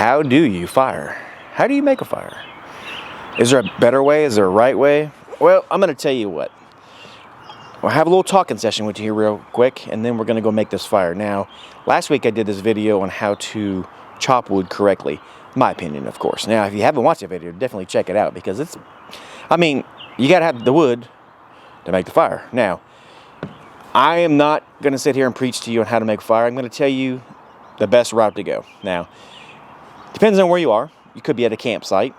How do you fire? How do you make a fire? Is there a better way? Is there a right way? Well, I'm going to tell you what. We'll have a little talking session with you here real quick, and then we're going to go make this fire. Now, last week I did this video on how to chop wood correctly. My opinion, of course. Now, if you haven't watched the video, definitely check it out, because it's, I mean, you got to have the wood to make the fire. Now, I am not going to sit here and preach to you on how to make a fire. I'm going to tell you the best route to go. Now, depends on where you are. You could be at a campsite,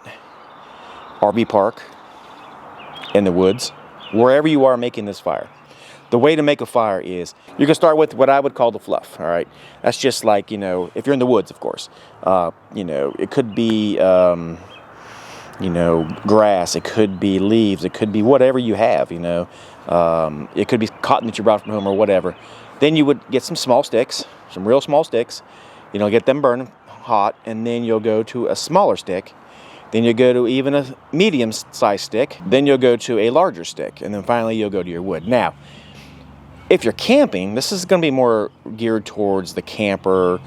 RV park, in the woods, wherever you are making this fire. The way to make a fire is, you can start with what I would call the fluff, all right? That's just like, you know, if you're in the woods, of course. You know, it could be, you know, grass, it could be leaves, it could be whatever you have, you know. It could be cotton that you brought from home or whatever. Then you would get some small sticks, some real small sticks, you know, get them burning hot, and then you'll go to a smaller stick. Then you'll go to even a medium-sized stick. Then you'll go to a larger stick, and then finally you'll go to your wood. Now, if you're camping, this is going to be more geared towards the camper,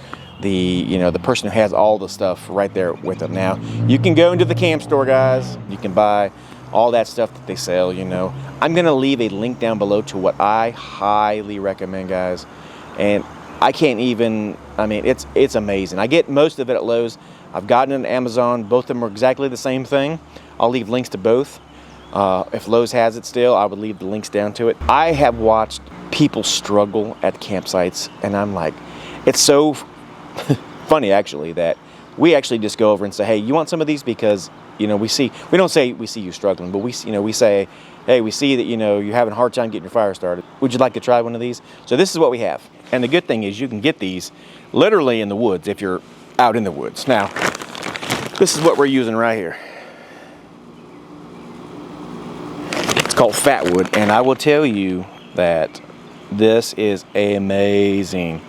you know, the person who has all the stuff right there with them. Now, you can go into the camp store, guys. You can buy all that stuff that they sell, you know. I'm going to leave a link down below to what I highly recommend, guys. And I can't even, I mean, it's amazing. I get most of it at Lowe's. I've gotten it on Amazon. Both of them are exactly the same thing. I'll leave links to both. If Lowe's has it still, I would leave the links down to it. I have watched people struggle at campsites, and I'm like, it's so funny actually that we actually just go over and say, hey, you want some of these? Because, you know, we don't say we see you struggling, but we say, hey, we see that, you know, you're having a hard time getting your fire started. Would you like to try one of these? So this is what we have. And the good thing is you can get these literally in the woods if you're out in the woods. Now, this is what we're using right here. It's called Fatwood, and I will tell you that this is amazing.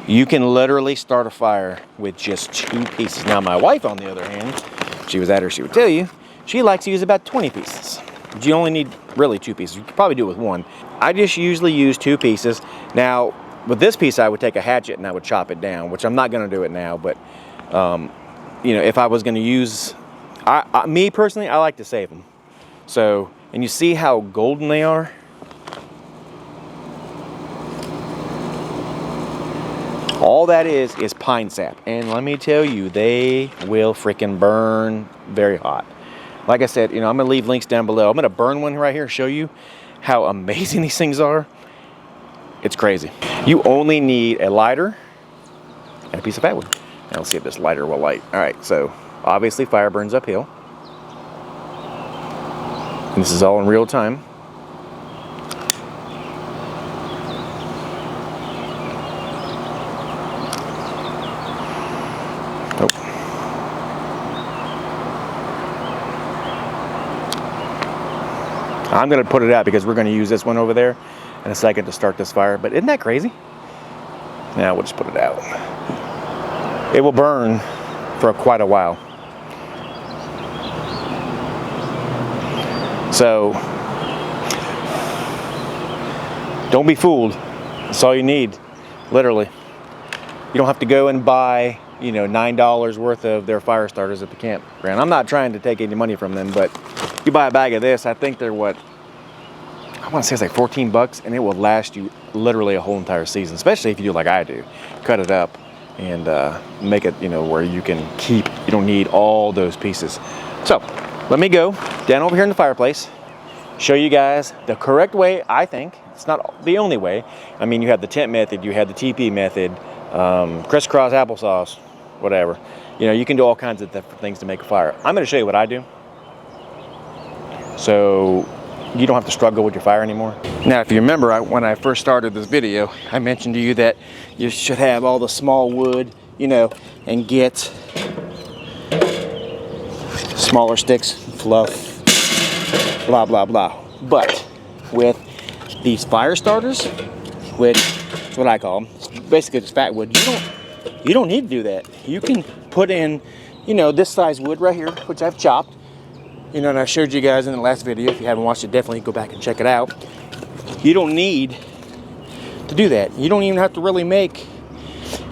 You can literally start a fire with just 2 pieces. Now, my wife, on the other hand, she was at her, she would tell you, she likes to use about 20 pieces. You only need really 2 pieces. You could probably do it with 1. I just usually use 2 pieces. Now, with this piece, I would take a hatchet and I would chop it down, which I'm not going to do it now, but, you know, if I was going to use, me personally, I like to save them. So, and you see how golden they are? All that is pine sap. And let me tell you, they will freaking burn very hot. Like I said, you know, I'm going to leave links down below. I'm going to burn one right here, show you how amazing these things are. It's crazy. You only need a lighter and a piece of fatwood. Now let's see if this lighter will light. All right, so obviously fire burns uphill. And this is all in real time. Oh. I'm going to put it out because we're going to use this one over there in a second to start this fire. But isn't that crazy? Now we'll just put it out. It will burn for quite a while. So don't be fooled. That's all you need, literally. You don't have to go and buy, you know, $9 worth of their fire starters at the campground. I'm not trying to take any money from them, but you buy a bag of this, I think they're what, I want to say it's like 14 bucks, and it will last you literally a whole entire season, especially if you do like I do. Cut it up and make it, you know, where you can keep, you don't need all those pieces. So let me go down over here in the fireplace, show you guys the correct way, I think. It's not the only way. I mean, you have the tent method, you have the TP method, crisscross applesauce, whatever. You know, you can do all kinds of different things to make a fire. I'm going to show you what I do, so you don't have to struggle with your fire anymore. Now, if you remember, when I first started this video, I mentioned to you that you should have all the small wood, you know, and get smaller sticks, fluff, blah, blah, blah. But with these fire starters, which is what I call them, basically just fat wood, you don't need to do that. You can put in, you know, this size wood right here, which I've chopped. You know, and I showed you guys in the last video. If you haven't watched it, definitely go back and check it out. You don't need to do that. You don't even have to really make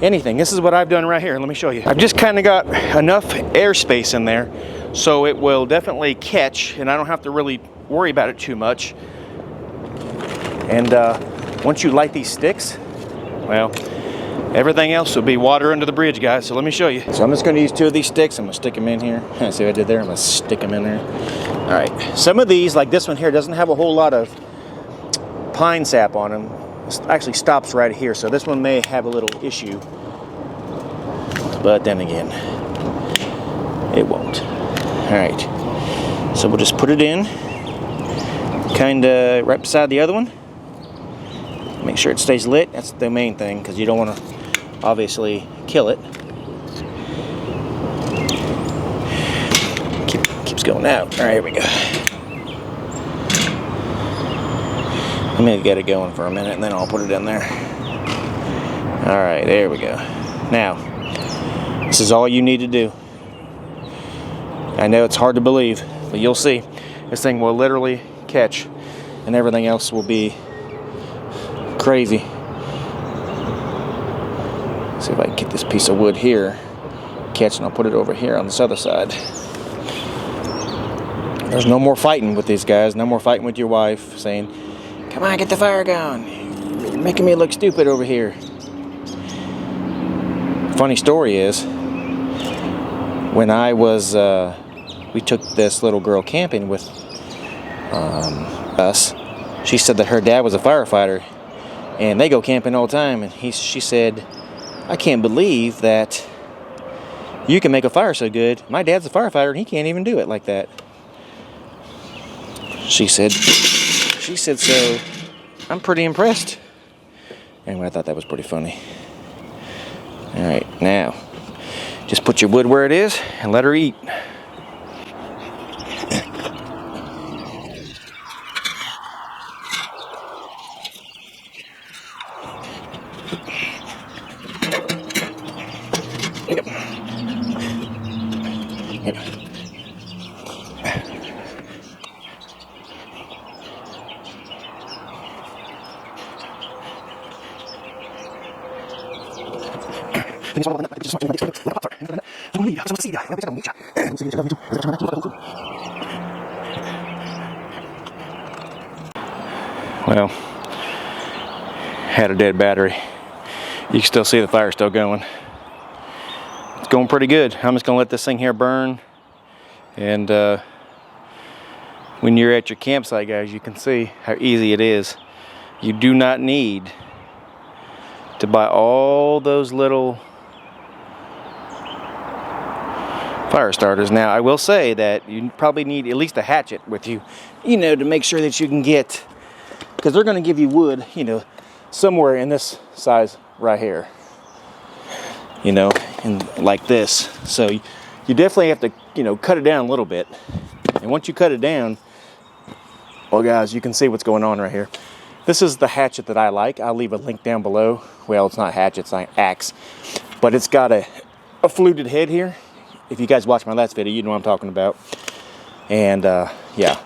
anything. This is what I've done right here. Let me show you. I've just kind of got enough airspace in there so it will definitely catch, and I don't have to really worry about it too much. And once you light these sticks, well, everything else will be water under the bridge, guys. So let me show you. So I'm just going to use 2 of these sticks. I'm going to stick them in here. See what I did there? I'm going to stick them in there. All right. Some of these, like this one here, doesn't have a whole lot of pine sap on them. It actually stops right here. So this one may have a little issue. But then again, it won't. All right. So we'll just put it in, kind of right beside the other one. Make sure it stays lit. That's the main thing, because you don't want to obviously kill it. Keeps going out. All right, here we go. I'm gonna get it going for a minute, and then I'll put it in there. All right, there we go. Now, this is all you need to do. I know it's hard to believe, but you'll see. This thing will literally catch, and everything else will be crazy. See if I can get this piece of wood here catch, and I'll put it over here on this other side. There's no more fighting with these guys. No more fighting with your wife saying, "Come on, get the fire going. You're making me look stupid over here." Funny story is, when I was, we took this little girl camping with us. She said that her dad was a firefighter, and they go camping all the time. And she said, "I can't believe that you can make a fire so good. My dad's a firefighter, and he can't even do it like that." She said, so I'm pretty impressed. Anyway, I thought that was pretty funny. All right, now, just put your wood where it is and let her eat. Well, had a dead battery. You can still see the fire still going. It's going pretty good. I'm just gonna let this thing here burn. And when you're at your campsite, guys, you can see how easy it is. You do not need to buy all those little fire starters. Now, I will say that you probably need at least a hatchet with you, to make sure that you can get, because they're going to give you wood, somewhere in this size right here, and like this. So you definitely have to, cut it down a little bit. And once you cut it down, well, guys, you can see what's going on right here. This is the hatchet that I like. I'll leave a link down below. Well, it's not hatchet, it's an axe, but it's got a fluted head here. If you guys watched my last video, you know what I'm talking about. And yeah,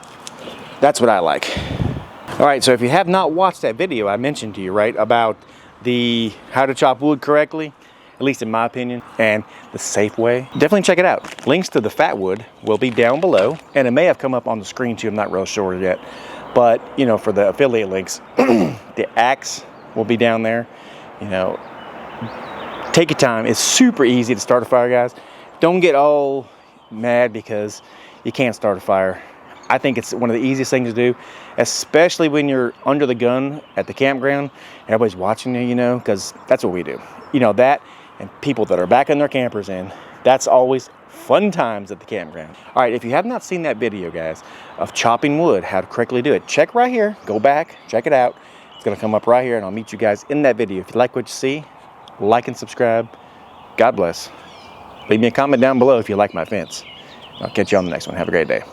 that's what I like. All right, so if you have not watched that video I mentioned to you, right, about the how to chop wood correctly, at least in my opinion, and the safe way, definitely check it out. Links to the Fatwood will be down below, and it may have come up on the screen too. I'm not real sure yet. But, for the affiliate links, the axe will be down there. Take your time. It's super easy to start a fire, guys. Don't get all mad because you can't start a fire. I think it's one of the easiest things to do, especially when you're under the gun at the campground. Everybody's watching you, because that's what we do. That and people that are backing their campers in. That's always fun times at the campground. All right, if you have not seen that video, guys, of chopping wood, how to correctly do it, check right here. Go back, check it out. It's going to come up right here, and I'll meet you guys in that video. If you like what you see, like and subscribe. God bless. Leave me a comment down below if you like my fence. I'll catch you on the next one. Have a great day.